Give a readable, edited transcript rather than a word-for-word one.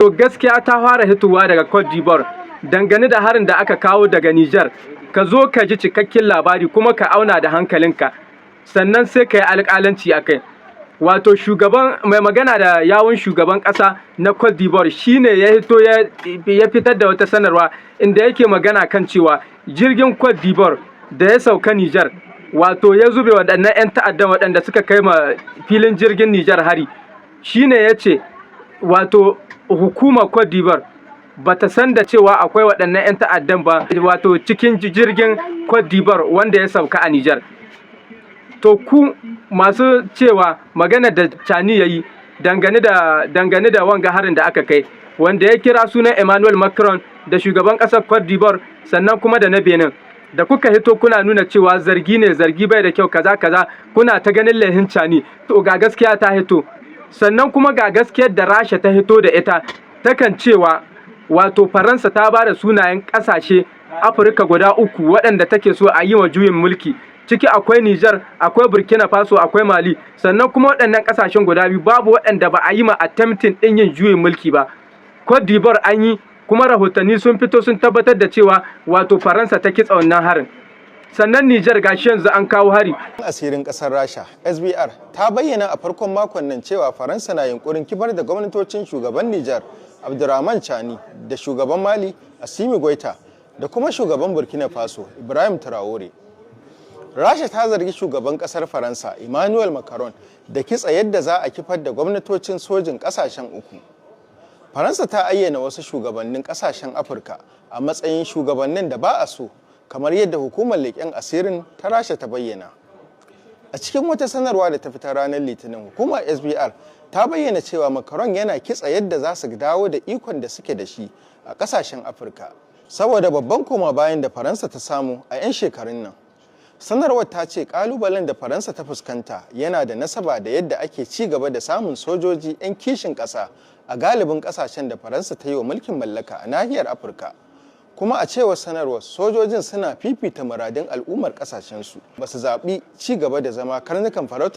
To gaskiya ta fara hitowa daga Cote d'Ivoire dangane da harin da aka kawo daga Nijar. Ka zo ka ji cikakken labari kuma ka auna da hankalinka, sannan sai ka yi alƙalanci a kai. Wato shugaban mai magana da yawun shugaban ƙasa na Cote d'Ivoire shine ya hito ya fitar da wata sanarwa inda yake magana kan cewa jirgin Cote d'Ivoire da ya sauka Nijar, wato ya zube waɗannan 'yan ta'addan waɗanda suka kai ma filin jirgin Nijar hari. Shine ya ce wato hukumar Cote d'Ivoire ba ta san da cewa akwai waɗannan 'yan ta'addan ba wato cikin jirgin Cote d'Ivoire wanda ya sauka a Nijar. To ku masu cewa magana da Cani ya yi dangane da wanga harin da aka kai, wanda ya kira sunan Emmanuel Macron da shugaban ƙasar Cote d'Ivoire sannan kuma da na Benin, da kuka hito kuna nuna cewa zargi ne, zargi bai da kyau, kaza kaza, kuna ta ganin laihin Cani. To ga gaskiya ta hito, sannan kuma ga gaskiyar da Rasha ta hito da ita, takan cewa wato Faransa ta ba da sunayen ƙasashe Afirka guda 3 waɗanda take so a yi wa juyin mulki. Ciki akwai Nijar, akwai Burkina Faso, akwai Mali, sannan kuma waɗannan ƙasashen guda biyu babu waɗanda ba a yi ma attempting ɗin yin juyin mulki ba. Cote d'Ivoire an yi, kuma rahotanni sun fito sun tabbatar da cewa wato Faransa ta kitsa wannan harin. Sannan Nijar gashi yanzu an kawo hari. Asirin ƙasar Rasha, SBR, ta bayyana a farkon makon nan cewa Faransa na yunkurin kifar da gwamnatocin shugaban Nijar, Abdurrahman Chani, da shugaban Mali, Assimi Goïta, da kuma shugaban Burkina Faso, Ibrahim Traoré. Rasha ta zargi shugaban ƙasar Faransa, Emmanuel Macron, da kitsa yadda za a kifar da gwamnatocin sojin ƙasashen 3. Faransa ta ayyana wasu shugabannin ƙasashen Afirka a matsayin shugabannin da ba a so, kamar yadda hukumar leƙen asirin ta Rasha ta bayyana. A cikin wata sanarwa da ta fita ranar Litinin, hukumar SBR ta bayyana cewa Macron yana kitsa yadda za su dawo da ikon da suke da shi a ƙasashen Afirka, saboda babban koma bayan da Faransa ta samu a 'yan shekarun nan. Sanarwar ta ce ƙalubalen da Faransa ta fuskanta yana da nasaba da yadda ake ci gaba da samun sojoji 'yan kishin ƙasa a galibin ƙasashen da Faransa ta yi wa mulkin mallaka a nahiyar Afirka. Kuma a cewar sanarwar, sojojin suna fifita muradun al'ummar ƙasashensu, ba su zaɓi ci gaba da zama karnukan farauta